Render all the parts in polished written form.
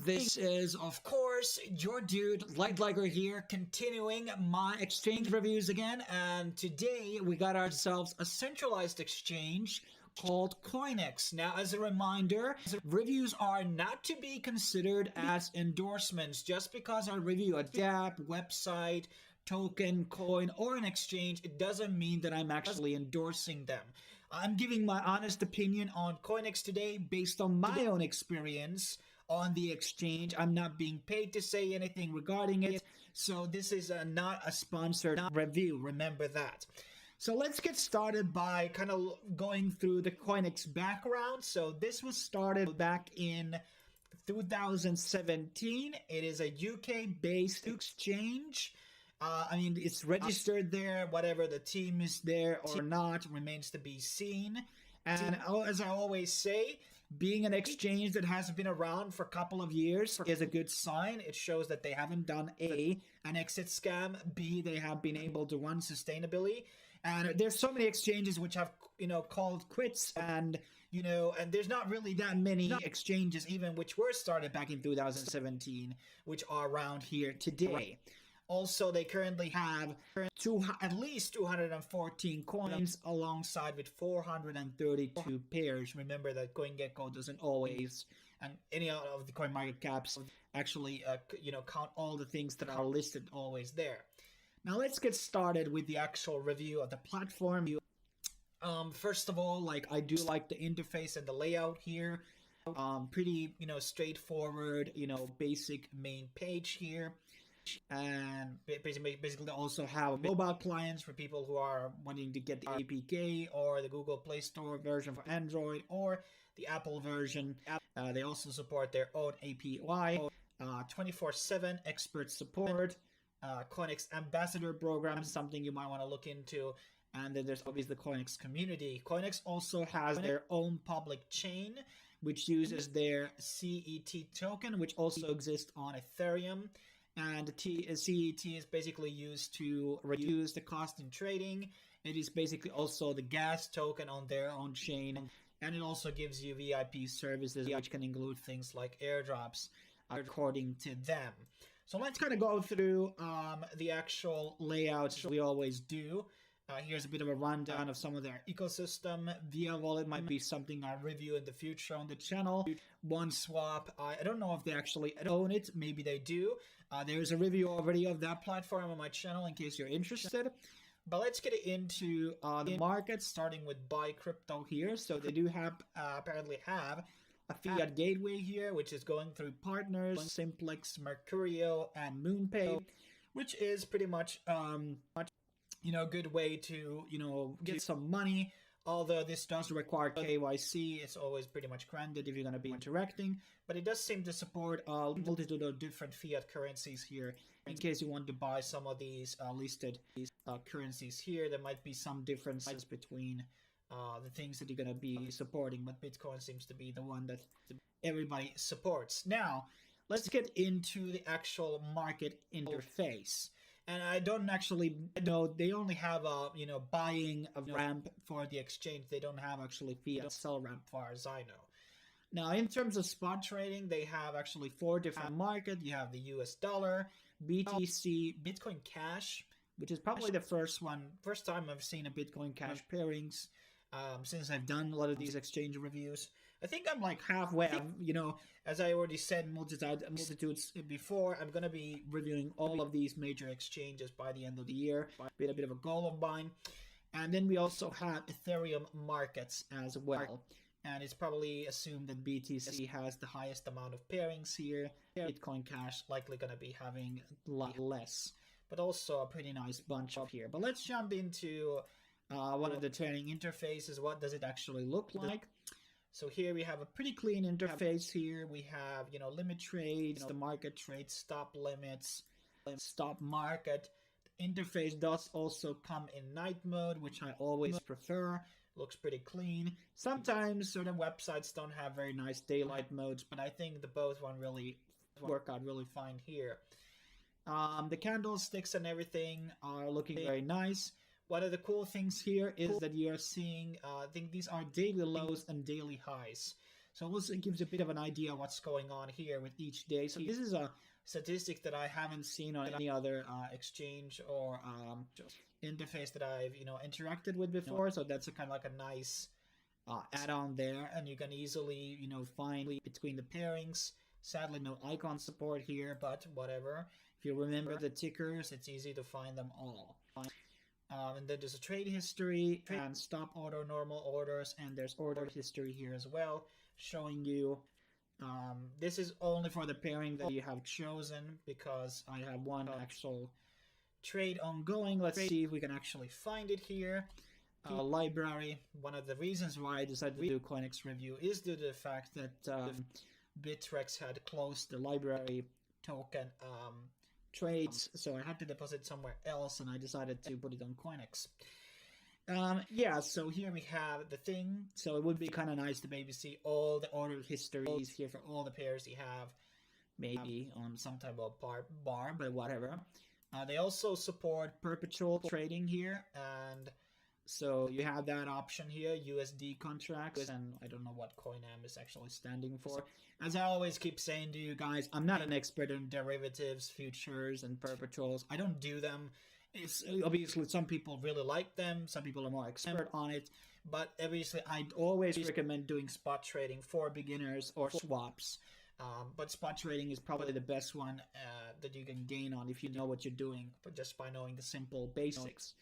This is, of course, your dude, Liger here, continuing my exchange reviews again. And today we got ourselves a centralized exchange called CoinEx. Now, as a reminder, reviews are not to be considered as endorsements. Just because I review a dApp, website, token, coin, or an exchange, it doesn't mean that I'm actually endorsing them. I'm giving my honest opinion on CoinEx today based on my own experience on the exchange. I'm not being paid to say anything regarding it, so this is not a sponsored review, remember that. So let's get started by kind of going through the CoinEx background. So this was started back in 2017. It is a UK-based exchange. I mean, it's registered there. Whatever the team is there or not remains to be seen. And as I always say, being an exchange that has been around for a couple of years is a good sign. It shows that they haven't done A, an exit scam, B, they have been able to run sustainably. And there's so many exchanges which have, called quits, and, and there's not really that many exchanges even which were started back in 2017, which are around here today. Also, they currently have at least 214 coins alongside with 432 pairs. Remember that CoinGecko doesn't always, and any of the coin market caps actually, count all the things that are listed always there. Now, let's get started with the actual review of the platform. First of all, I do like the interface and the layout here. Pretty, straightforward, basic main page here. And basically also have mobile clients for people who are wanting to get the APK or the Google Play Store version for Android or the Apple version. They also support their own API, 24/7 expert support, CoinEx Ambassador Program, something you might want to look into. And then there's obviously the CoinEx community. CoinEx also has their own public chain, which uses their CET token, which also exists on Ethereum. And CET is basically used to reduce the cost in trading. It is basically also the gas token on their own chain. And it also gives you VIP services, which can include things like airdrops, according to them. So let's kind of go through the actual layouts we always do. Here's a bit of a rundown of some of their ecosystem. Via Wallet might be something I review in the future on the channel. OneSwap, I don't know if they actually own it. Maybe they do. There's a review already of that platform on my channel in case you're interested. But let's get into the market, starting with Buy Crypto here. So they do have apparently have a fiat gateway here, which is going through partners, Simplex, Mercurio, and MoonPay, which is pretty much good way to, get some money. Although this does require KYC, it's always pretty much granted if you're going to be interacting. But it does seem to support a multitude of different fiat currencies here. In case you want to buy some of these listed currencies here, there might be some differences between the things that you're going to be supporting. But Bitcoin seems to be the one that everybody supports. Now, let's get into the actual market interface. And I don't actually know, they only have a, buying a ramp for the exchange. They don't have actually fiat sell ramp far as I know. Now, in terms of spot trading, they have actually 4 different markets. You have the US dollar, BTC, Bitcoin Cash, which is probably the first time I've seen a Bitcoin Cash pairings since I've done a lot of these exchange reviews. I think I'm like halfway, as I already said multitudes before, I'm going to be reviewing all of these major exchanges by the end of the year. Been a bit of a goal of mine. And then we also have Ethereum markets as well. And it's probably assumed that BTC has the highest amount of pairings here. Bitcoin Cash likely going to be having a lot less, but also a pretty nice bunch up here. But let's jump into one of the trading interfaces. What does it actually look like? So here we have a pretty clean interface here. We have, limit trades, the market trades, stop limits, stop market. The interface does also come in night mode, which I always prefer. Looks pretty clean. Sometimes certain websites don't have very nice daylight modes, but I think the both one really work out really fine here. The candlesticks and everything are looking very nice. One of the cool things here is that you're seeing, I think these are daily lows and daily highs. So also it gives a bit of an idea of what's going on here with each day. So this is a statistic that I haven't seen on any other exchange or interface that I've interacted with before. So that's a kind of like a nice add-on there, and you can easily find between the pairings. Sadly, no icon support here, but whatever. If you remember the tickers, it's easy to find them all. And then there's a trade history and stop order, normal orders, and there's order history here as well, showing you. This is only for the pairing that you have chosen, because I have one actual trade ongoing. Let's see if we can actually find it here. Library. One of the reasons why I decided to do CoinEx review is due to the fact that Bittrex had closed the library token trades, so I had to deposit somewhere else, and I decided to put it on CoinEx. Yeah, so here we have the thing. So it would be kind of nice to maybe see all the order histories here for all the pairs you have, maybe on some type of bar, but whatever. They also support perpetual trading here, and so you have that option here, USD contracts, and I don't know what CoinM is actually standing for. As I always keep saying to you guys, I'm not an expert in derivatives, futures, and perpetuals. I don't do them. It's obviously some people really like them, some people are more expert on it, but obviously I always recommend doing spot trading for beginners or swaps. But spot trading is probably the best one that you can gain on if you know what you're doing, but just by knowing the simple basics.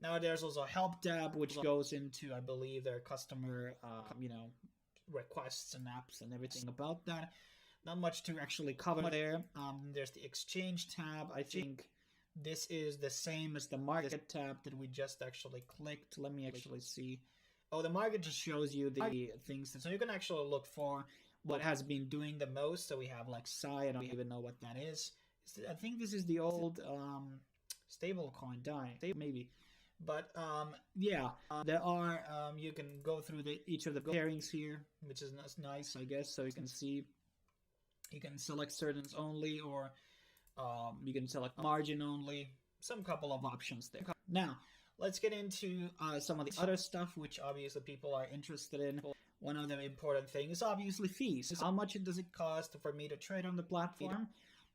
Now there's also a help tab, which goes into, I believe, their customer, requests and apps and everything about that. Not much to actually cover there. There's the exchange tab. I think this is the same as the market tab that we just actually clicked. Let me actually see. Oh, the market just shows you the things. So you can actually look for what has been doing the most. So we have like Psi. I don't even know what that is. I think this is the old stable coin DAI, maybe. But yeah, there are you can go through each of the pairings here, which is nice, I guess. So you can see, you can select certains only, or you can select margin only. Some couple of options there. Now let's get into some of the other stuff, which obviously people are interested in. One of the important things is obviously fees. How much does it cost for me to trade on the platform?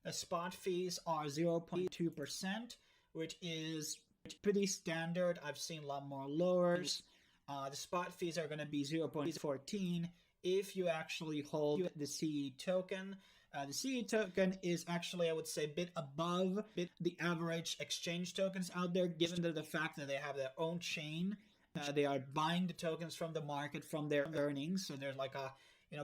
The spot fees are 0.2%, which is pretty standard. I've seen a lot more lowers. The spot fees are going to be 0.14 if you actually hold the CE token. The CE token is actually, I would say, a bit above the average exchange tokens out there, given the fact that they have their own chain. They are buying the tokens from the market from their earnings. So there's like a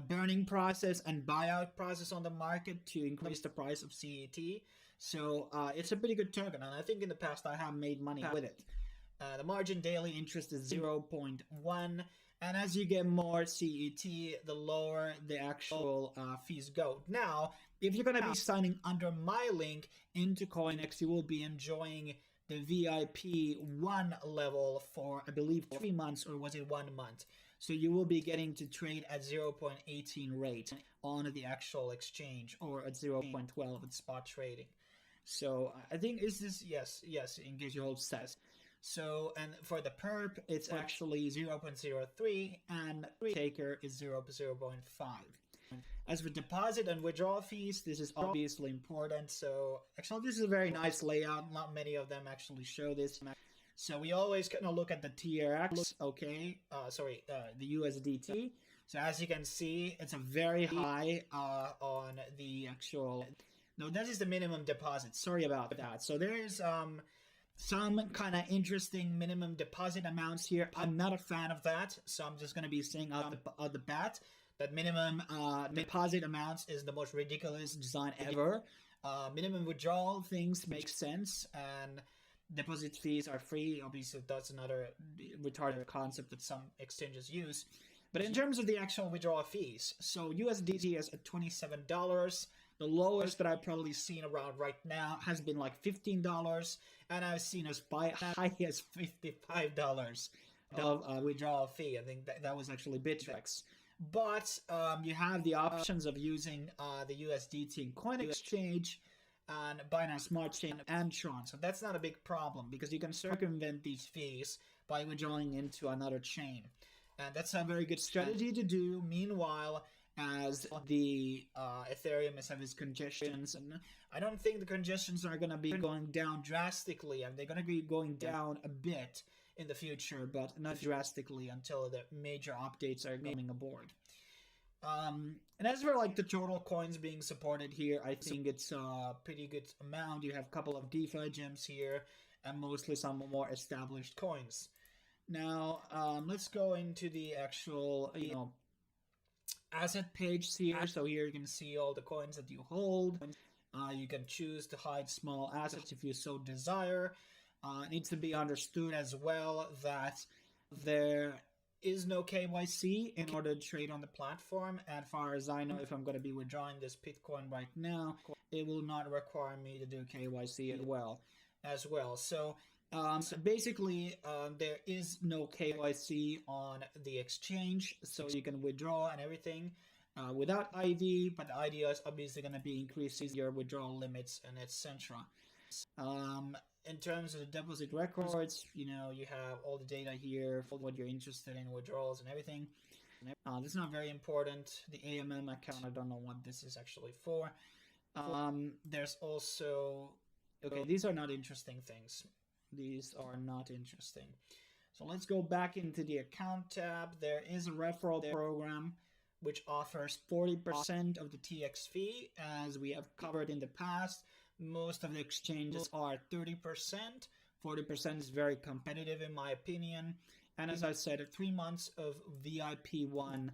burning process and buyout process on the market to increase the price of CET. So it's a pretty good token, and I think in the past I have made money with it. The margin daily interest is 0.1, and as you get more CET, the lower the actual fees go. Now, if you're going to be signing under my link into CoinEx, you will be enjoying the VIP 1 level for, I believe, 3 months, or was it 1 month? So you will be getting to trade at 0.18 rate on the actual exchange, or at 0.12 at spot trading. So I think is this, yes, in case you hold says. So, and for the perp, it's actually 0.03, and taker is 0.5. As for deposit and withdrawal fees, this is obviously important. So actually, this is a very nice layout. Not many of them actually show this. So we always kind of look at the TRX, okay? The USDT. So as you can see, it's a very high on the actual. No, that is the minimum deposit. Sorry about that. So there's some kind of interesting minimum deposit amounts here. I'm not a fan of that, so I'm just going to be saying out the bat that minimum deposit amounts is the most ridiculous design ever. Minimum withdrawal things make sense, and deposit fees are free. Obviously, that's another retarded concept that some exchanges use. But in terms of the actual withdrawal fees, so USDT is at $27. The lowest that I've probably seen around right now has been like $15, and I've seen as high as $55 of withdrawal fee. I think that was actually Bittrex. But you have the options of using the USDT in CoinExchange and Binance Smart Chain and Tron. So that's not a big problem, because you can circumvent these fees by withdrawing into another chain. And that's a very good strategy to do. Meanwhile, as the Ethereum is having its congestions, and I don't think the congestions are going to be going down drastically. I mean, they're going to be going down a bit in the future, but not drastically until the major updates are coming aboard. And as for like the total coins being supported here, I think it's a pretty good amount. You have a couple of DeFi gems here, and mostly some more established coins. Now, let's go into the actual, asset page here. So here you can see all the coins that you hold. You can choose to hide small assets if you so desire. It needs to be understood as well that there is no KYC in order to trade on the platform. As far as I know, if I'm going to be withdrawing this Bitcoin right now, it will not require me to do KYC as well. So basically, there is no KYC on the exchange, so you can withdraw and everything without ID, but the ID is obviously going to be increasing your withdrawal limits and etc. In terms of the deposit records, you have all the data here for what you're interested in, withdrawals and everything. This is not very important. The AMM account, I don't know what this is actually for. There's also... Okay, these are not interesting things. These are not interesting. So let's go back into the account tab. There is a referral program which offers 40% of the TX fee, as we have covered in the past. Most of the exchanges are 30%. 40% is very competitive in my opinion. And as I said, 3 months of VIP1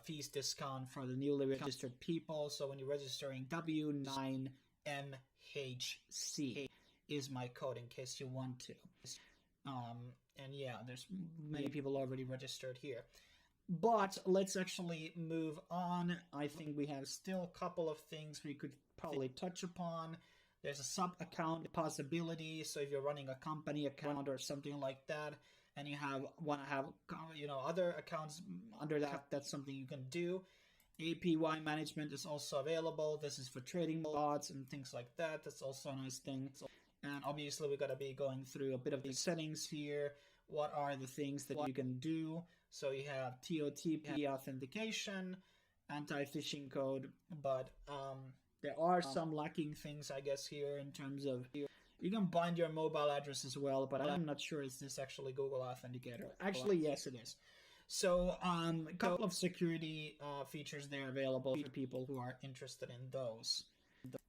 fees discount for the newly registered people. So when you're registering, W9MHC is my code in case you want to. And yeah, there's many people already registered here. But let's actually move on. I think we have still a couple of things we could probably touch upon. There's a sub-account possibility. So if you're running a company account or something like that, and you want to have other accounts under that, that's something you can do. APY management is also available. This is for trading bots and things like that. That's also a nice thing. And obviously we're going to be going through a bit of the settings here. What are the things that you can do? So you have TOTP authentication, anti-phishing code, but there are some lacking things, I guess, here in terms of you can bind your mobile address as well, but I'm not sure is this actually Google Authenticator. Actually, yes, it is. So a couple of security features there available for people who are interested in those.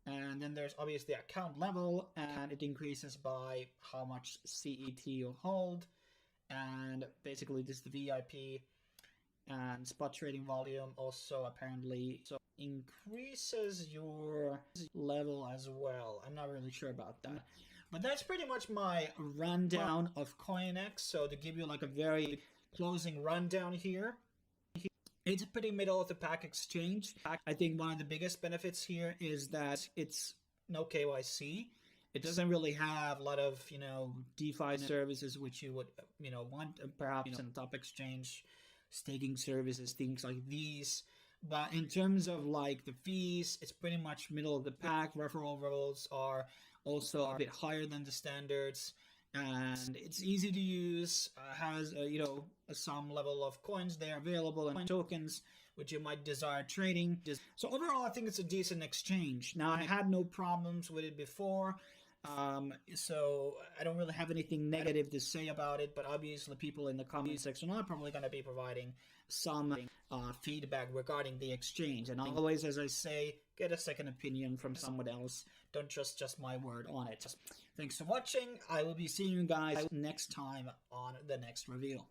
And then there's obviously account level, and it increases by how much CET you hold. And basically this is the VIP, and spot trading volume also apparently increases your level as well. I'm not really sure about that. But that's pretty much my rundown of CoinEx. So to give you like a very closing rundown here, it's a pretty middle of the pack exchange. I think one of the biggest benefits here is that it's no KYC. It doesn't really have a lot of, DeFi services which you would, want, perhaps in top exchange, staking services, things like these. But in terms of like the fees, it's pretty much middle of the pack. Referral rules are also a bit higher than the standards, and it's easy to use. Has some level of coins there available and tokens which you might desire trading. So overall, I think it's a decent exchange. Now, I had no problems with it before. So I don't really have anything negative to say about it, but obviously people in the comment section are probably going to be providing some feedback regarding the exchange. And always, as I say, get a second opinion from someone else. Don't trust just my word on it. Thanks for watching. I will be seeing you guys next time on the next review.